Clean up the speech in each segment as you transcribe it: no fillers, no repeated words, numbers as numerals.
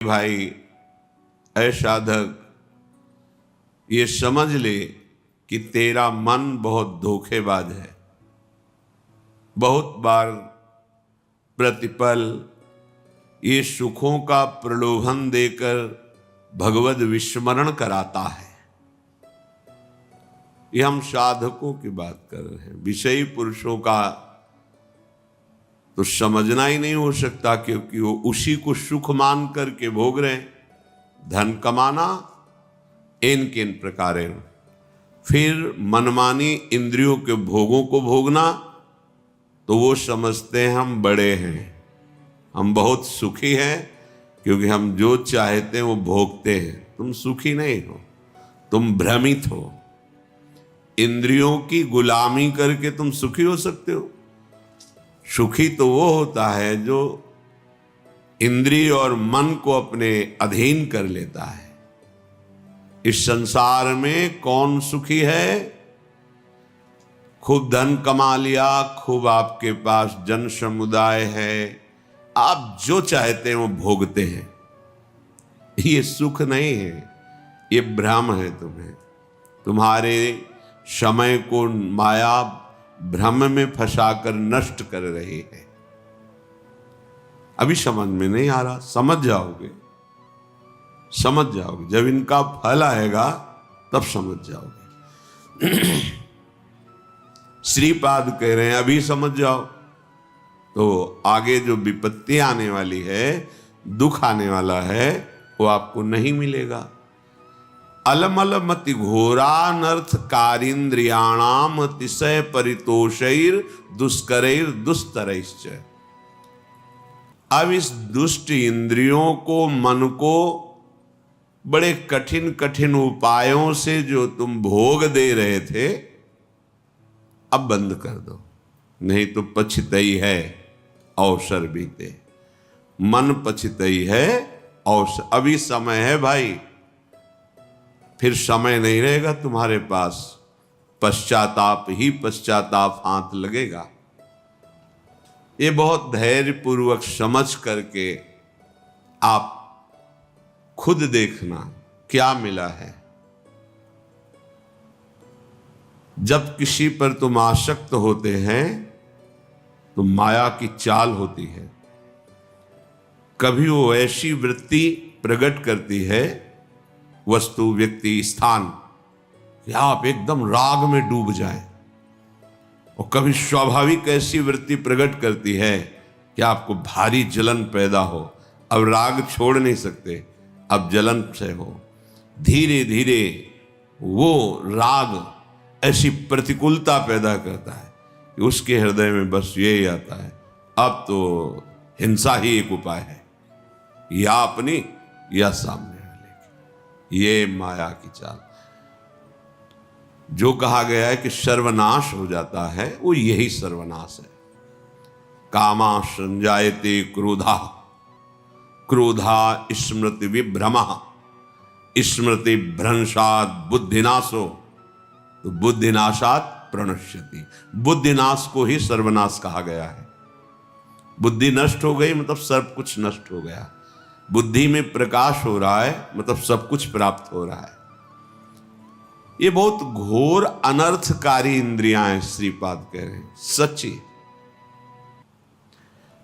भाई ऐ साधक, ये समझ ले कि तेरा मन बहुत धोखेबाज है। बहुत बार प्रतिपल ये सुखों का प्रलोभन देकर भगवद विस्मरण कराता है। ये हम साधकों की बात कर रहे हैं। विषयी पुरुषों का तो समझना ही नहीं हो सकता, क्योंकि वो उसी को सुख मान करके भोग रहे हैं। धन कमाना इन किन प्रकारेण, फिर मनमानी इंद्रियों के भोगों को भोगना, तो वो समझते हैं हम बड़े हैं, हम बहुत सुखी हैं, क्योंकि हम जो चाहते हैं वो भोगते हैं। तुम सुखी नहीं हो, तुम भ्रमित हो। इंद्रियों की गुलामी करके तुम सुखी हो सकते हो? सुखी तो वो होता है जो इंद्रिय और मन को अपने अधीन कर लेता है। इस संसार में कौन सुखी है? खूब धन कमा लिया, खूब आपके पास जन समुदाय है, आप जो चाहते हैं वो भोगते हैं। ये सुख नहीं है, ये भ्रम है। तुम्हारे समय को माया भ्रम में फंसाकर नष्ट कर रही है। अभी समझ में नहीं आ रहा, समझ जाओगे। जब इनका फल आएगा तब समझ जाओगे। श्रीपाद कह रहे हैं अभी समझ जाओ, तो आगे जो विपत्ति आने वाली है, दुख आने वाला है, वो आपको नहीं मिलेगा। अलमल मति घोरानर्थ कारिंद्रियाणाम अतिशय परितोषैर दुष्करैर दुस्तरैश्च। अब इस दुष्ट इंद्रियों को, मन को बड़े कठिन कठिन उपायों से जो तुम भोग दे रहे थे, अब बंद कर दो, नहीं तो पछतई है अवसर बीते। मन पछतई है अवसर। अभी समय है भाई, फिर समय नहीं रहेगा तुम्हारे पास। पश्चाताप ही पश्चाताप हाथ लगेगा। ये बहुत धैर्य पूर्वक समझ करके आप खुद देखना क्या मिला है। जब किसी पर तुम आसक्त होते हैं तो माया की चाल होती है। कभी वो ऐसी वृत्ति प्रकट करती है, वस्तु, व्यक्ति, स्थान, कि आप एकदम राग में डूब जाए। और कभी स्वाभाविक ऐसी वृत्ति प्रकट करती है कि आपको भारी जलन पैदा हो। अब राग छोड़ नहीं सकते, अब जलन से हो। धीरे धीरे वो राग ऐसी प्रतिकूलता पैदा करता है कि उसके हृदय में बस यही आता है, अब तो हिंसा ही एक उपाय है, या अपनी या सामने। ये माया की चाल। जो कहा गया है कि सर्वनाश हो जाता है, वो यही सर्वनाश है। कामा संजायते क्रोधा, क्रोधा स्मृति विभ्रमा, स्मृति भ्रंशात बुद्धिनाशो, तो बुद्धिनाशात प्रणश्यति। बुद्धिनाश को ही सर्वनाश कहा गया है। बुद्धि नष्ट हो गई मतलब सब कुछ नष्ट हो गया। बुद्धि में प्रकाश हो रहा है मतलब सब कुछ प्राप्त हो रहा है। ये बहुत घोर अनर्थकारी इंद्रियां हैं, श्रीपाद कह रहे हैं। सच्ची,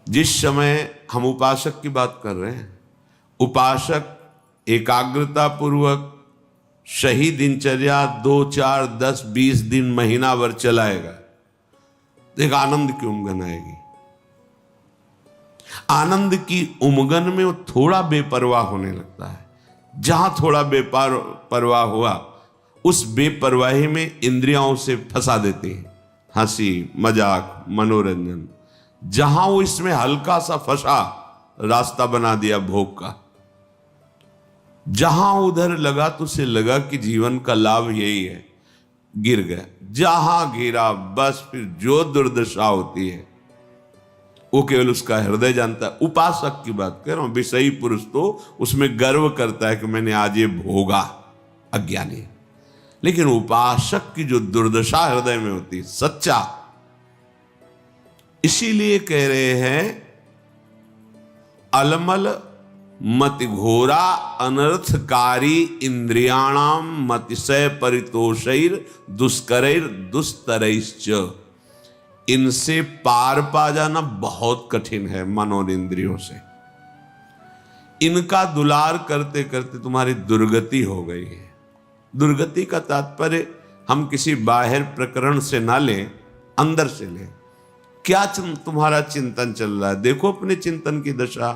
जिस समय हम उपासक की बात कर रहे हैं, उपासक एकाग्रता पूर्वक सही दिनचर्या 2, 4, 10, 20 दिन, महीना भर चलाएगा, एक आनंद की उमंगन आएगी। आनंद की उमंगन में वो थोड़ा बेपरवाह होने लगता है। जहां थोड़ा बेपरवाह हुआ, उस बेपरवाही में इंद्रियों से फंसा देती है। हंसी, मजाक, मनोरंजन। जहां वो इसमें हल्का सा फंसा, रास्ता बना दिया भोग का। जहां उधर लगा तो उसे लगा कि जीवन का लाभ यही है, गिर गया। जहां गिरा बस फिर जो दुर्दशा होती है वो केवल उसका हृदय जानता है। उपासक की बात कर रहा हूं। विषयी पुरुष तो उसमें गर्व करता है कि मैंने आज ये भोगा, अज्ञानी। लेकिन उपासक की जो दुर्दशा हृदय में होती है, सच्चा, इसीलिए कह रहे हैं अलमल मति घोरा अनर्थकारी इंद्रियाणाम मतिशय परितोषैर दुष्करैर दुस्तरैश्च। इनसे पार पा जाना बहुत कठिन है मन और इंद्रियों से। इनका दुलार करते करते तुम्हारी दुर्गति हो गई है। दुर्गति का तात्पर्य हम किसी बाहर प्रकरण से ना लें, अंदर से लें। क्या तुम्हारा चिंतन चल रहा है? देखो अपने चिंतन की दशा।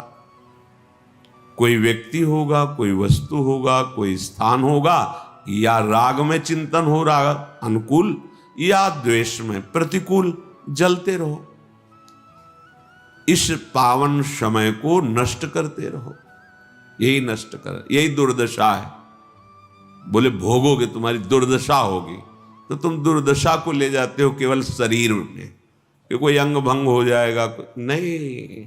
कोई व्यक्ति होगा, कोई वस्तु होगा, कोई स्थान होगा, या राग में चिंतन हो रहा अनुकूल, या द्वेष में प्रतिकूल, जलते रहो। इस पावन समय को नष्ट करते रहो। यही नष्ट कर, यही दुर्दशा है। बोले भोगोगे तुम्हारी दुर्दशा होगी, तो तुम दुर्दशा को ले जाते हो केवल शरीर में कि कोई अंग भंग हो जाएगा। नहीं,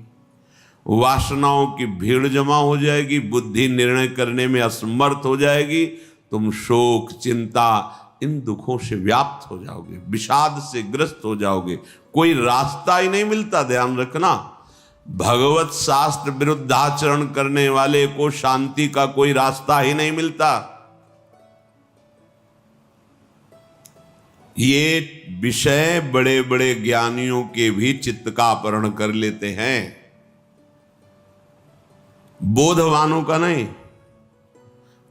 वासनाओं की भीड़ जमा हो जाएगी, बुद्धि निर्णय करने में असमर्थ हो जाएगी, तुम शोक चिंता इन दुखों से व्याप्त हो जाओगे, विषाद से ग्रस्त हो जाओगे। कोई रास्ता ही नहीं मिलता। ध्यान रखना, भगवत शास्त्र विरुद्धाचरण करने वाले को शांति का कोई रास्ता ही नहीं मिलता। ये विषय बड़े बड़े ज्ञानियों के भी चित्त का अपहरण कर लेते हैं, बोधवानों का नहीं।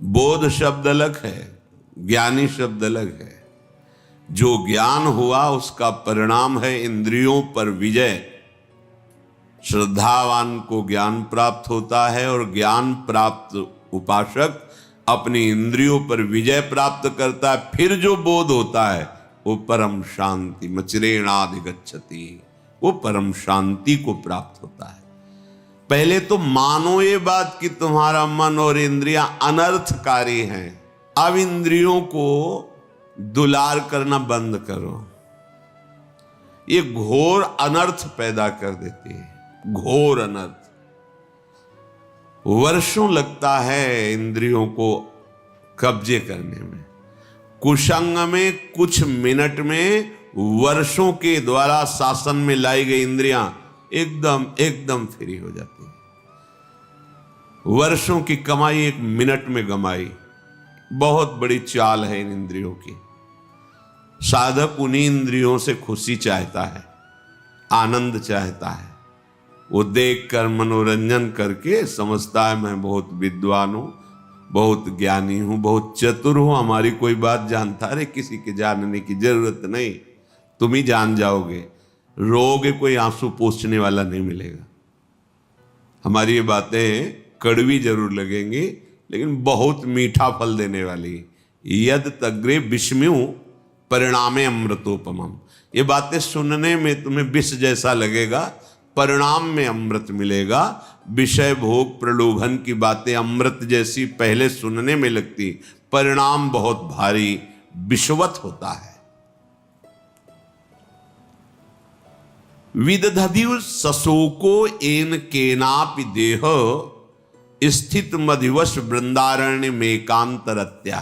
बोध शब्द अलग है, ज्ञानी शब्द अलग है। जो ज्ञान हुआ उसका परिणाम है इंद्रियों पर विजय। श्रद्धावान को ज्ञान प्राप्त होता है और ज्ञान प्राप्त उपासक अपनी इंद्रियों पर विजय प्राप्त करता है। फिर जो बोध होता है वो परम शांति मचिरेणाधिगच्छति, वो परम शांति को प्राप्त होता है। पहले तो मानो ये बात कि तुम्हारा मन और इंद्रियां अनर्थकारी हैं। अब इंद्रियों को दुलार करना बंद करो। ये घोर अनर्थ पैदा कर देती है, घोर अनर्थ। वर्षों लगता है इंद्रियों को कब्जे करने में। कुसंग में कुछ मिनट में वर्षों के द्वारा शासन में लाई गई इंद्रियां एकदम फ्री हो जाती है। वर्षों की कमाई एक मिनट में गमाई। बहुत बड़ी चाल है इन इंद्रियों की। साधक उन्हीं इंद्रियों से खुशी चाहता है, आनंद चाहता है। वो देखकर मनोरंजन करके समझता है मैं बहुत विद्वान हूं, बहुत ज्ञानी हूं, बहुत चतुर हूं, हमारी कोई बात जानता। अरे किसी के जानने की जरूरत नहीं, तुम ही जान जाओगे। रोगे कोई आंसू पोंछने वाला नहीं मिलेगा। हमारी ये बातें कड़वी जरूर लगेंगी लेकिन बहुत मीठा फल देने वाली। यद तग्रे विषम्यु परिणामे अमृतोपमम। ये बातें सुनने में तुम्हें विष जैसा लगेगा, परिणाम में अमृत मिलेगा। विषय भोग प्रलोभन की बातें अमृत जैसी पहले सुनने में लगती, परिणाम बहुत भारी विषवत होता है। विदधदिव सशोको एन केनापि देह स्थित मधिवश वृंदारण्य में कांतरत्या।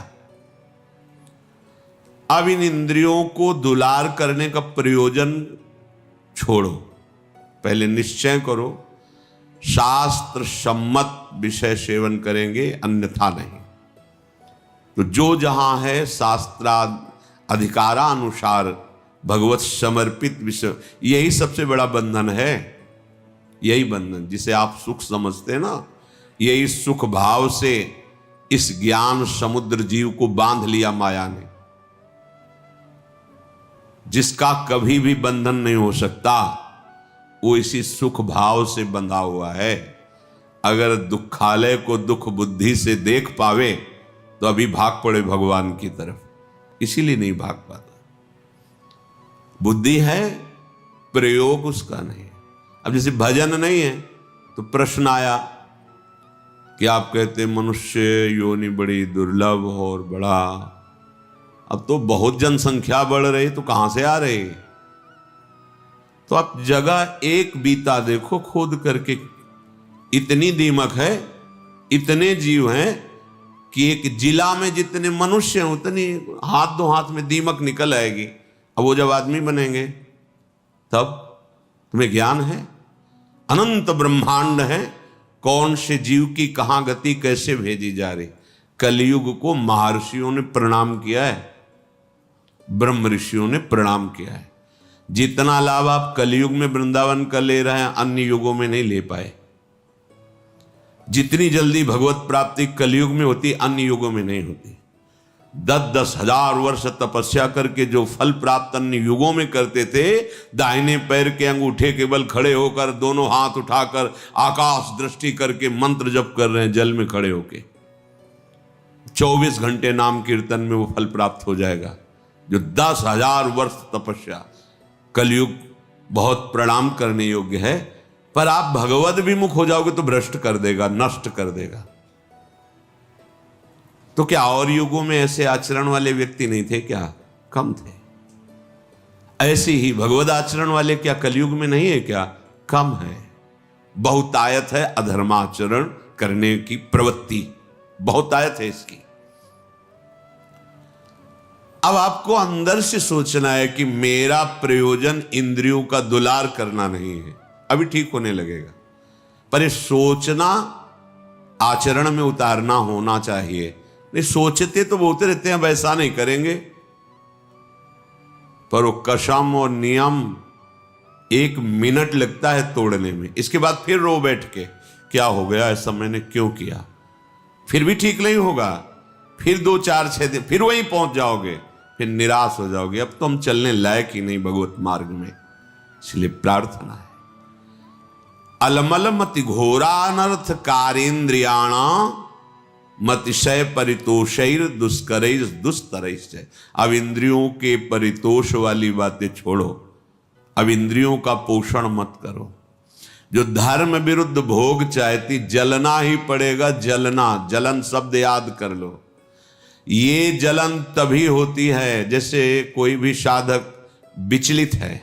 अब इन इंद्रियों को दुलार करने का प्रयोजन छोड़ो। पहले निश्चय करो शास्त्र सम्मत विषय सेवन करेंगे, अन्यथा नहीं। तो जो जहां है शास्त्रा अधिकारानुसार भगवत समर्पित विषय, यही सबसे बड़ा बंधन है। यही बंधन जिसे आप सुख समझते हैं ना, यही सुख भाव से इस ज्ञान समुद्र जीव को बांध लिया माया ने, जिसका कभी भी बंधन नहीं हो सकता। वो इसी सुख भाव से बंधा हुआ है। अगर दुखालय को दुख बुद्धि से देख पावे तो अभी भाग पड़े भगवान की तरफ, इसीलिए नहीं भाग पाता। बुद्धि है, प्रयोग उसका नहीं। अब जैसे भजन नहीं है तो प्रश्न आया कि आप कहते मनुष्य योनि बड़ी दुर्लभ और बड़ा, अब तो बहुत जनसंख्या बढ़ रही, तो कहां से आ रही? तो आप जगह एक बीता देखो खोद करके, इतनी दीमक है, इतने जीव हैं कि एक जिला में जितने मनुष्य हैं उतनी हाथ दो हाथ में दीमक निकल आएगी। अब वो जब आदमी बनेंगे तब तुम्हें ज्ञान है, अनंत ब्रह्मांड है, कौन से जीव की कहां गति कैसे भेजी जा रही। कलयुग को महर्षियों ने प्रणाम किया है, ब्रह्म ऋषियों ने प्रणाम किया है। जितना लाभ आप कलयुग में वृंदावन का ले रहे हैं अन्य युगों में नहीं ले पाए। जितनी जल्दी भगवत प्राप्ति कलयुग में होती अन्य युगों में नहीं होती। 10-10 हजार वर्ष तपस्या करके जो फल प्राप्त अन्य युगों में करते थे, दाहिने पैर के अंगूठे के बल खड़े होकर दोनों हाथ उठाकर आकाश दृष्टि करके मंत्र जप कर रहे हैं जल में खड़े होके, 24 घंटे नाम कीर्तन में वो फल प्राप्त हो जाएगा। जो 10,000 वर्ष तपस्या, कलयुग बहुत प्रणाम करने योग्य है। पर आप भगवद विमुख हो जाओगे तो भ्रष्ट कर देगा, नष्ट कर देगा। तो क्या और युगों में ऐसे आचरण वाले व्यक्ति नहीं थे क्या? कम थे। ऐसे ही भगवद आचरण वाले क्या कलयुग में नहीं है क्या? कम है। बहुतायत है अधर्माचरण करने की प्रवृत्ति, बहुतायत है इसकी। अब आपको अंदर से सोचना है कि मेरा प्रयोजन इंद्रियों का दुलार करना नहीं है, अभी ठीक होने लगेगा। पर ये सोचना आचरण में उतारना होना चाहिए। नहीं सोचते तो बोलते रहते हैं वैसा नहीं करेंगे, पर वो कसम और नियम 1 मिनट लगता है तोड़ने में। इसके बाद फिर रो बैठ के क्या हो गया, ऐसा मैंने क्यों किया, फिर भी ठीक नहीं होगा। फिर 2-4-6 दिन फिर वहीं पहुंच जाओगे, फिर निराश हो जाओगे। अब तो हम चलने लायक ही नहीं भगवत मार्ग में। इसलिए प्रार्थना है, अलमल मति घोरानर्थ कारेन्द्रियाणा मतिशय परितोषैर दुष्करैर दुस्तरैश्च। अब इंद्रियों के परितोष वाली बातें छोड़ो, अब इंद्रियों का पोषण मत करो। जो धर्म विरुद्ध भोग चाहती, जलना ही पड़ेगा। जलना, जलन शब्द याद कर लो। ये जलन तभी होती है जैसे कोई भी साधक विचलित है,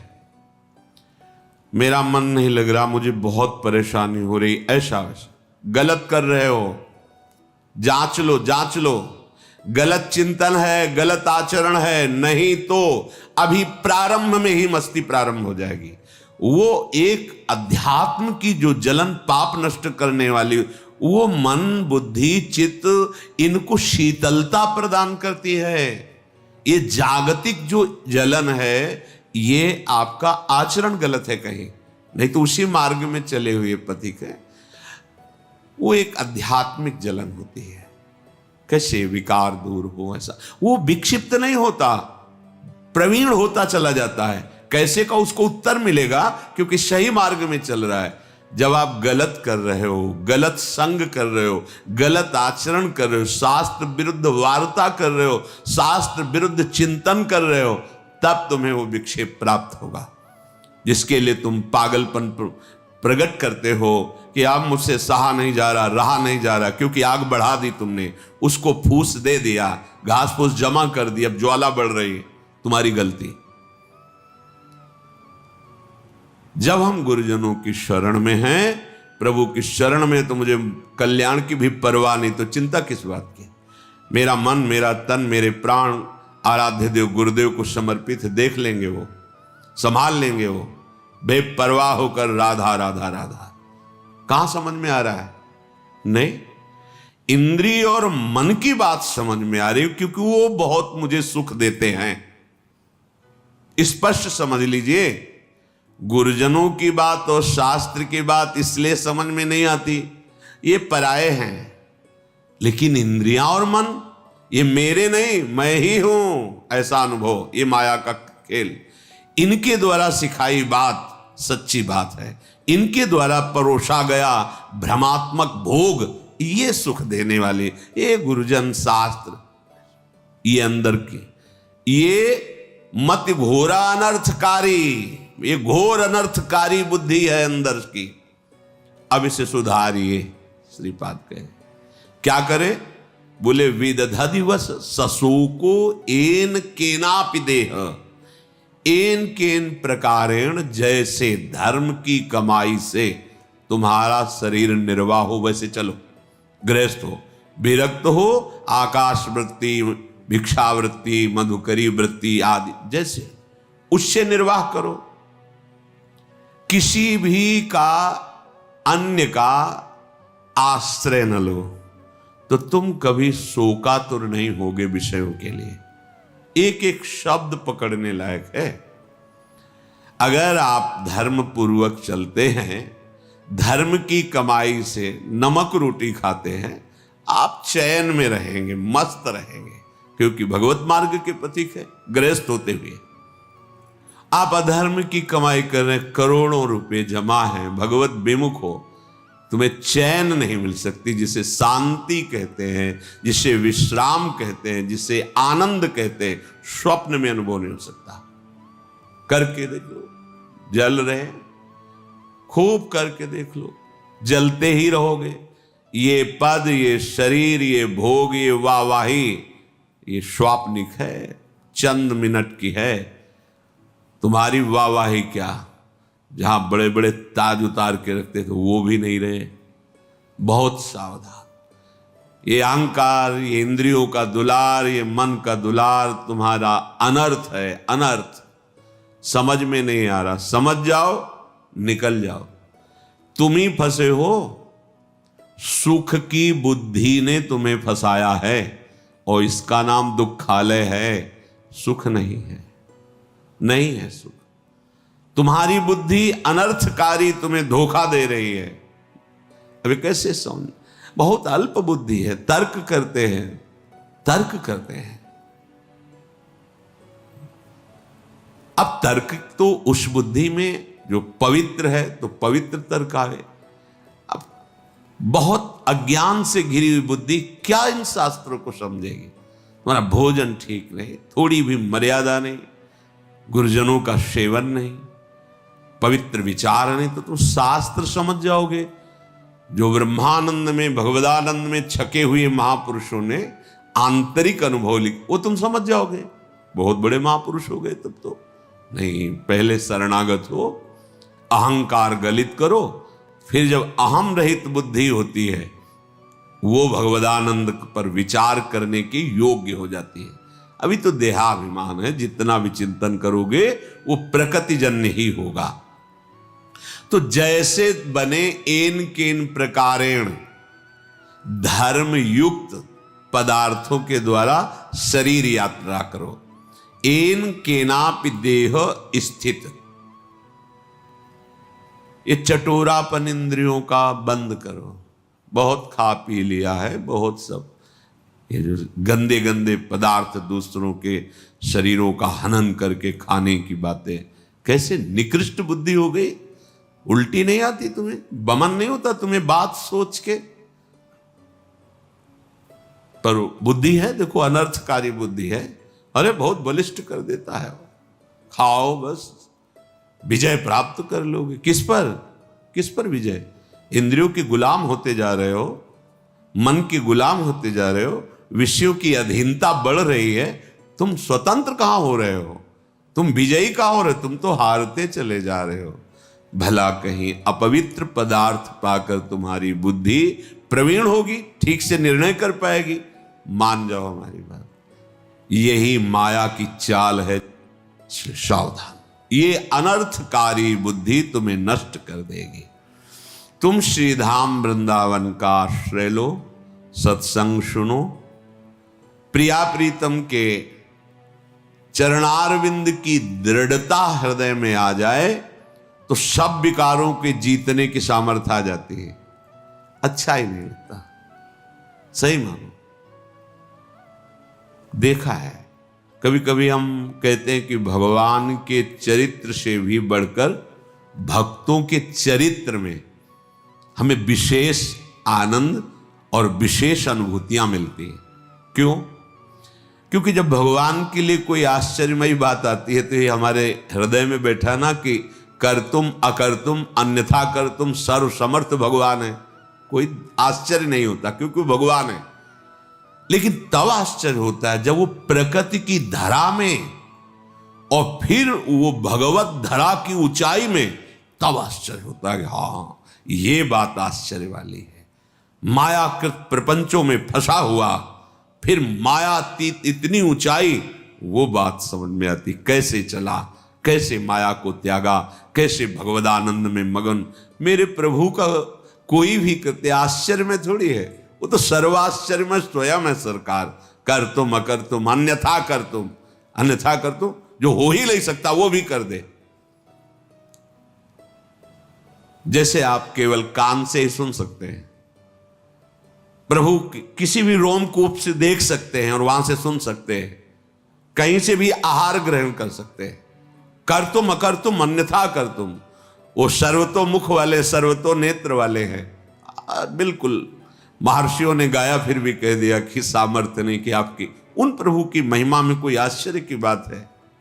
मेरा मन नहीं लग रहा, मुझे बहुत परेशानी हो रही, ऐसा वैसा। गलत कर रहे हो, जांच लो, जांच लो। गलत चिंतन है, गलत आचरण है, नहीं तो अभी प्रारंभ में ही मस्ती प्रारंभ हो जाएगी। वो एक अध्यात्म की जो जलन पाप नष्ट करने वाली, वो मन बुद्धि चित्त इनको शीतलता प्रदान करती है। ये जागतिक जो जलन है, ये आपका आचरण गलत है कहीं, नहीं तो उसी मार्ग में चले हुए पथिक है। वो एक आध्यात्मिक जलन होती है। कैसे विकार दूर हो, ऐसा वो विक्षिप्त नहीं होता, प्रवीण होता चला जाता है। कैसे का उसको उत्तर मिलेगा, क्योंकि सही मार्ग में चल रहा है। जब आप गलत कर रहे हो, गलत संग कर रहे हो, गलत आचरण कर रहे हो, शास्त्र विरुद्ध वार्ता कर रहे हो, शास्त्र विरुद्ध चिंतन कर रहे हो, तब तुम्हें वो विक्षेप प्राप्त होगा, जिसके लिए तुम पागलपन प्रकट करते हो कि अब मुझसे सहा नहीं जा रहा, रहा नहीं जा रहा, क्योंकि आग बढ़ा दी तुमने, उसको फूस दे दिया, घास फूस जमा कर दी, अब ज्वाला बढ़ रही है, तुम्हारी गलती। जब हम गुरुजनों की शरण में हैं, प्रभु की शरण में, तो मुझे कल्याण की भी परवाह नहीं, तो चिंता किस बात की। मेरा मन, मेरा तन, मेरे प्राण आराध्य देव गुरुदेव को समर्पित, देख लेंगे वो, संभाल लेंगे वो, बेपरवाह होकर राधा राधा राधा। कहां समझ में आ रहा है? नहीं, इंद्रिय और मन की बात समझ में आ रही है, क्योंकि वो बहुत मुझे सुख देते हैं। स्पष्ट समझ लीजिए, गुरुजनों की बात और शास्त्र की बात इसलिए समझ में नहीं आती, ये पराये हैं। लेकिन इंद्रियां और मन, ये मेरे नहीं, मैं ही हूं, ऐसा अनुभव, ये माया का खेल, इनके द्वारा सिखाई बात सच्ची बात है। इनके द्वारा परोसा गया भ्रमात्मक भोग, ये सुख देने वाले, ये गुरुजन शास्त्र, ये अंदर की, ये मत घोरा अनर्थकारी, ये घोर अनर्थकारी बुद्धि है अंदर की। अब इसे सुधारिए, श्रीपाद कहे। क्या करे? बोले विदधदिवस सशोको एन केनापि देह, एन केन प्रकारेण, जैसे धर्म की कमाई से तुम्हारा शरीर निर्वाह हो वैसे चलो। गृहस्थ हो, विरक्त हो, आकाश वृत्ति, भिक्षावृत्ति, मधुकरी वृत्ति आदि, जैसे उससे निर्वाह करो। किसी भी का, अन्य का आश्रय न लो तो तुम कभी शोकातुर नहीं होगे विषयों के लिए। एक एक शब्द पकड़ने लायक है। अगर आप धर्म पूर्वक चलते हैं, धर्म की कमाई से नमक रोटी खाते हैं, आप चैन में रहेंगे, मस्त रहेंगे, क्योंकि भगवत मार्ग के पथिक है। गृहस्थ होते हुए आप अधर्म की कमाई कर रहे हैं, करोड़ों रुपए जमा हैं, भगवत विमुख हो, तुम्हें चैन नहीं मिल सकती, जिसे शांति कहते हैं, जिसे विश्राम कहते हैं, जिसे आनंद कहते हैं, स्वप्न में अनुभव नहीं हो सकता। करके देख लो, जल रहे, खूब करके देख लो, जलते ही रहोगे। ये पद, ये शरीर, ये भोग, ये वाहवाही, ये स्वाप्निक है, चंद मिनट की है। तुम्हारी वाहवाही क्या, जहां बड़े बड़े ताज उतार के रखते थे वो भी नहीं रहे। बहुत सावधान। ये अहंकार, ये इंद्रियों का दुलार, ये मन का दुलार तुम्हारा अनर्थ है, अनर्थ। समझ में नहीं आ रहा, समझ जाओ, निकल जाओ। तुम ही फंसे हो, सुख की बुद्धि ने तुम्हें फंसाया है, और इसका नाम दुखालय है, सुख नहीं है, नहीं है सुख। तुम्हारी बुद्धि अनर्थकारी तुम्हें धोखा दे रही है। अभी कैसे समझ, बहुत अल्प बुद्धि है, तर्क करते हैं, तर्क करते हैं। अब तर्क तो उस बुद्धि में जो पवित्र है, तो पवित्र तर्क आवे। अब बहुत अज्ञान से घिरी हुई बुद्धि क्या इन शास्त्रों को समझेगी? तुम्हारा भोजन ठीक नहीं, थोड़ी भी मर्यादा नहीं, गुरुजनों का सेवन नहीं, पवित्र विचार नहीं, तो तुम शास्त्र समझ जाओगे। जो ब्रह्मानंद में, भगवदानंद में छके हुए महापुरुषों ने आंतरिक अनुभव लिख, वो तुम समझ जाओगे। बहुत बड़े महापुरुष हो गए तब तो। नहीं, पहले शरणागत हो, अहंकार गलित करो, फिर जब अहम रहित बुद्धि होती है, वो भगवदानंद पर विचार करने की योग्य हो जाती है। अभी तो देहाभिमान है, जितना भी चिंतन करोगे वो प्रकृतिजन्य ही होगा। तो जैसे बने एन केन प्रकारेण धर्म युक्त पदार्थों के द्वारा शरीर यात्रा करो। एन केनापि देह स्थित, ये चटोरापन इंद्रियों का बंद करो। बहुत खा पी लिया है, बहुत सब ये जो गंदे गंदे पदार्थ दूसरों के शरीरों का हनन करके खाने की बातें, कैसे निकृष्ट बुद्धि हो गई। उल्टी नहीं आती तुम्हें, बमन नहीं होता तुम्हें बात सोच के? पर बुद्धि है, देखो अनर्थकारी बुद्धि है। अरे बहुत बलिष्ठ कर देता है, खाओ बस विजय प्राप्त कर लोगे। किस पर, किस पर विजय? इंद्रियों के गुलाम होते जा रहे हो, मन के गुलाम होते जा रहे हो, विषयों की अधीनता बढ़ रही है। तुम स्वतंत्र कहां हो रहे हो, तुम विजयी कहां हो रहे हो? तुम तो हारते चले जा रहे हो। भला कहीं अपवित्र पदार्थ पाकर तुम्हारी बुद्धि प्रवीण होगी, ठीक से निर्णय कर पाएगी? मान जाओ हमारी बात, यही माया की चाल है। सावधान, ये अनर्थकारी बुद्धि तुम्हें नष्ट कर देगी। तुम श्रीधाम वृंदावन का आश्रय लो, सत्संग सुनो, प्रिया प्रीतम के चरणारविंद की दृढ़ता हृदय में आ जाए तो सब विकारों के जीतने की सामर्थ्य आ जाती है। अच्छा ही नहीं लगता, सही मानो। देखा है, कभी कभी हम कहते हैं कि भगवान के चरित्र से भी बढ़कर भक्तों के चरित्र में हमें विशेष आनंद और विशेष अनुभूतियां मिलती हैं। क्यों? क्योंकि जब भगवान के लिए कोई आश्चर्यमयी बात आती है तो ये हमारे हृदय में बैठा ना कि करतुम अकर्तुम अन्यथा करतुम सर्व समर्थ भगवान है। कोई आश्चर्य नहीं होता क्योंकि भगवान है। लेकिन तब आश्चर्य होता है जब वो प्रकृति की धरा में और फिर वो भगवत धरा की ऊंचाई में, तब आश्चर्य होता है कि हाँ ये बात आश्चर्य वाली है। मायाकृत प्रपंचों में फंसा हुआ फिर मायातीत इतनी ऊंचाई, वो बात समझ में आती। कैसे चला, कैसे माया को त्यागा, कैसे भगवदानंद में मगन। मेरे प्रभु का कोई भी कृत्य आश्चर्य में थोड़ी है, वो तो सर्वाश्चर्य में स्वयं है सरकार। कर तुम अकर तुम अन्यथा कर तुम, अन्यथा कर तुम, जो हो ही नहीं सकता वो भी कर दे। जैसे आप केवल कान से ही सुन सकते हैं, प्रभु किसी भी रोमकूप से देख सकते हैं और वहां से सुन सकते हैं, कहीं से भी आहार ग्रहण कर सकते हैं। कर तुम अकर तुम अन्यथा कर तुम, वो सर्वतो मुख वाले सर्वतो नेत्र वाले हैं। बिल्कुल महर्षियों ने गाया, फिर भी कह दिया कि सामर्थ्य नहीं कि आपकी। उन प्रभु की महिमा में कोई आश्चर्य की बात है?